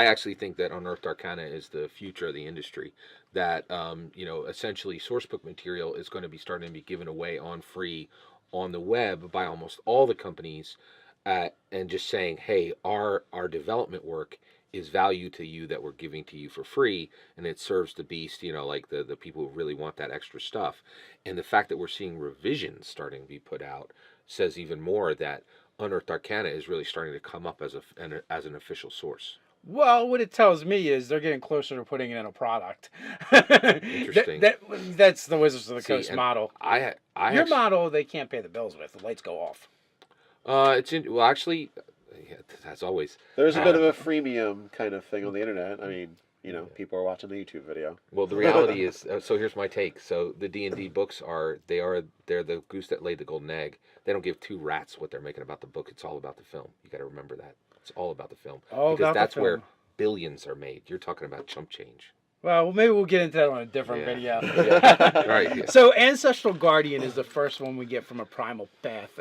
actually think that Unearthed Arcana is the future of the industry. That essentially source book material is going to be starting to be given away on free on the web by almost all the companies, and just saying, hey, our development work is value to you that we're giving to you for free, and it serves the beast, like the people who really want that extra stuff. And the fact that we're seeing revisions starting to be put out says even more that Unearthed Arcana is really starting to come up as an official source. Well, what it tells me is they're getting closer to putting it in a product. Interesting. That's the Wizards of the See, Coast and model. I Your actually, model, they can't pay the bills with. The lights go off. actually, yeah, as always. There's a bit of a freemium kind of thing on the internet. I mean, people are watching the YouTube video. Well, the reality is, so here's my take. So the D&D books they're the goose that laid the golden egg. They don't give two rats what they're making about the book. It's all about the film. You got to remember that. It's all about the film. All because about the that's film. where billions are made. You're talking about chump change. Well, maybe we'll get into that on a different Yeah. video. Yeah. Right. Yeah. So Ancestral Guardian is the first one we get from a primal path.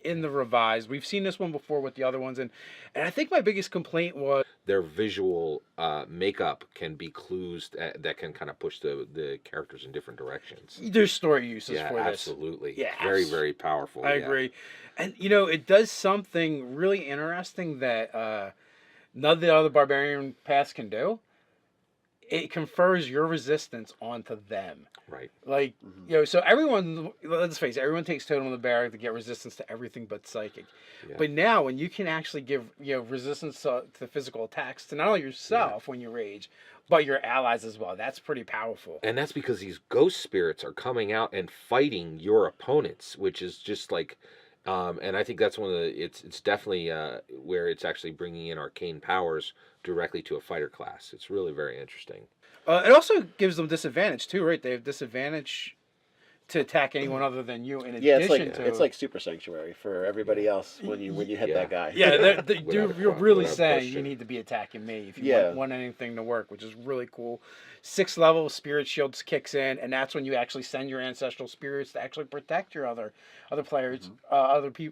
In the revised, we've seen this one before with the other ones, and I think my biggest complaint was their visual makeup can be clues that can kind of push the characters in different directions. There's story uses Yeah, for this. absolutely. Yeah, Very, very powerful. I yeah. agree. And it does something really interesting that none of the other barbarian paths can do. It confers your resistance onto them. Right. Like, so everyone, let's face it, everyone takes Totem of the Bear to get resistance to everything but psychic. Yeah. But now, when you can actually give, resistance to physical attacks to not only yourself when you rage, but your allies as well, that's pretty powerful. And that's because these ghost spirits are coming out and fighting your opponents, which is just like, and I think that's one of the, it's definitely where it's actually bringing in arcane powers directly to a fighter class. It's really very interesting. It also gives them disadvantage too, right? They have disadvantage to attack anyone other than you. In Yeah, addition to it's like Super Sanctuary for everybody else when you hit Yeah. that guy. yeah, Without you're really without saying question. you need to be attacking me if you Yeah. want anything to work, which is really cool. 6th level Spirit Shields kicks in, and that's when you actually send your ancestral spirits to actually protect your other players,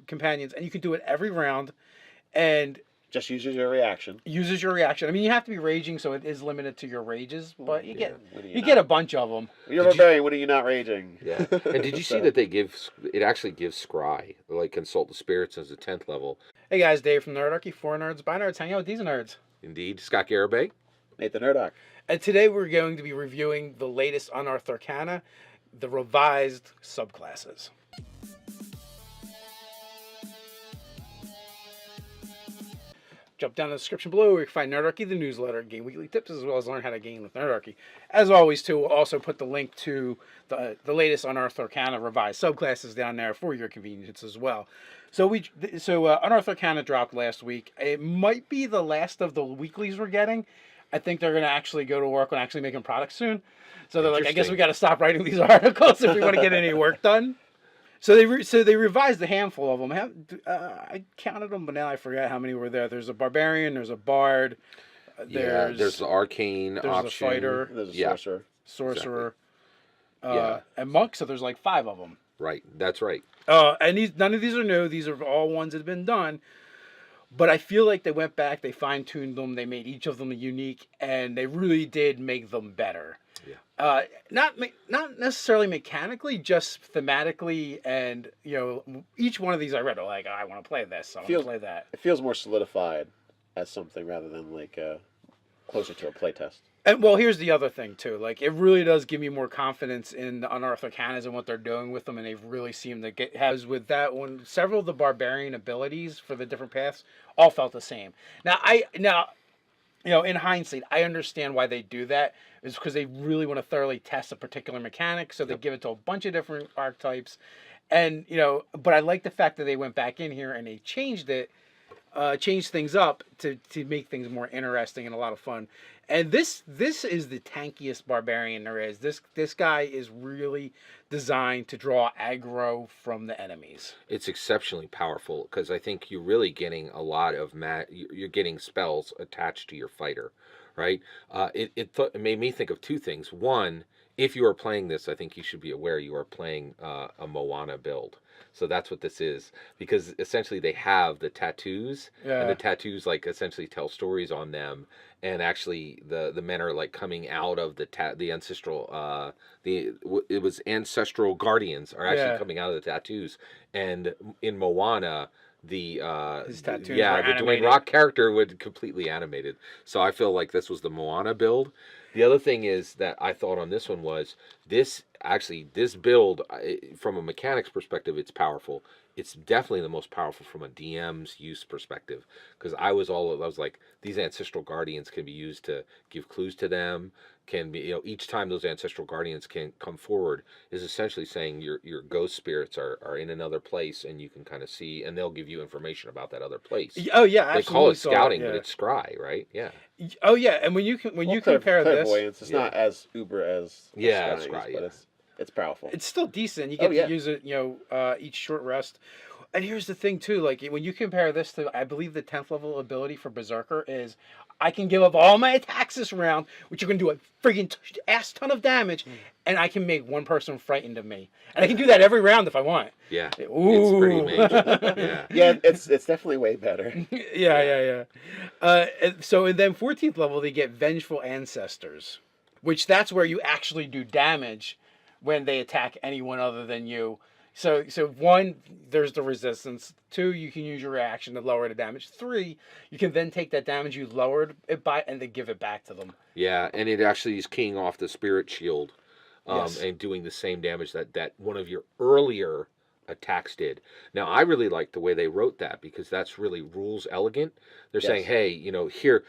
companions, and you can do it every round, and Just uses your reaction. uses your reaction. I mean, you have to be raging, so it is limited to your rages, but you get What are you get a bunch of them. You're Did you- barbarian. What are you not raging? Yeah. And did you see that it actually gives scry, like consult the spirits as a 10th level? Hey guys, Dave from Nerdarchy, for nerds, by nerds, hang out with these nerds. Indeed. Scott Garibay. Nathan Nerdarchy. And today we're going to be reviewing the latest Unearthed Arcana, the revised subclasses. Jump down in the description below where you can find Nerdarchy, the newsletter, gain weekly tips, as well as learn how to game with Nerdarchy. As always, too, we'll also put the link to the latest Unearthed Arcana revised subclasses down there for your convenience as well. So Unearthed Arcana dropped last week. It might be the last of the weeklies we're getting. I think they're going to actually go to work on actually making products soon. So they're like, I guess we got to stop writing these articles if we want to get any work done. So they revised a handful of them. I counted them, but now I forget how many were there. There's a barbarian, there's a bard, There's the arcane there's option. a fighter, There's a Yeah. sorcerer, Yeah. and monk. So there's like 5 of them. Right. That's right. And none of these are new. These are all ones that have been done. But I feel like they went back, they fine-tuned them, they made each of them unique, and they really did make them better. Yeah. Not necessarily mechanically, just thematically, and each one of these I read are like, I want to play this, I want to play that. It feels more solidified as something rather than like closer to a playtest. And well, here's the other thing too. Like, it really does give me more confidence in the Unearthed Arcanas and what they're doing with them, and they've really seemed to has with that one. Several of the barbarian abilities for the different paths all felt the same. Now, in hindsight, I understand why they do that. Is because they really want to thoroughly test a particular mechanic, so they give it to a bunch of different archetypes, and But I like the fact that they went back in here and they changed it. Change things up to make things more interesting and a lot of fun. And this is the tankiest barbarian there is. This guy is really designed to draw aggro from the enemies. It's exceptionally powerful because I think you're really getting a lot of you're getting spells attached to your fighter, right? It made me think of two things. One, if you are playing this, I think you should be aware you are playing a Moana build. So that's what this is, because essentially they have the tattoos, and the tattoos like essentially tell stories on them, and actually the men are like coming out of the ancestral it was ancestral guardians are actually coming out of the tattoos, and in Moana his tattoos were the animated. Dwayne Rock character would completely animated. So I feel like this was the Moana build. The other thing is that I thought on this one was this build from a mechanics perspective, it's powerful. It's definitely the most powerful from a DM's use perspective, because I was like, these ancestral guardians can be used to give clues to them. Can be each time those ancestral guardians can come forward is essentially saying your ghost spirits are in another place, and you can kind of see, and they'll give you information about that other place. Oh yeah, absolutely. They call it saw scouting, yeah. but it's scry, right? Yeah. Oh yeah, and when you compare this, clairvoyance, it's not as uber as Scry, but it's powerful. it's still decent. You get yeah. to use it, each short rest. And here's the thing too, like when you compare this to, I believe the 10th level ability for Berserker is, I can give up all my attacks this round, which are going to do a friggin' ass ton of damage, and I can make one person frightened of me, and I can do that every round if I want. Yeah, it's pretty Ooh. major. Yeah. Yeah, it's definitely way better. Yeah. So and then 14th level they get Vengeful Ancestors, which that's where you actually do damage when they attack anyone other than you. So one, there's the resistance. Two, you can use your reaction to lower the damage. Three, you can then take that damage you lowered it by and then give it back to them. Yeah, and it actually is keying off the spirit shield, Yes. and doing the same damage that one of your earlier attacks did. Now, I really like the way they wrote that because that's really rules elegant. They're saying, Yes. hey,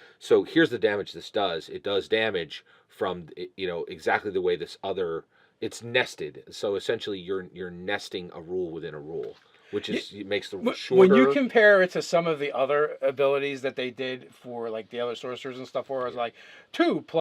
here's the damage this does. It does damage from, exactly the way this other. It's nested. So essentially, you're nesting a rule within a rule, which is it makes the shorter. When you compare it to some of the other abilities that they did for like the other sorcerers and stuff, where it was like 2 plus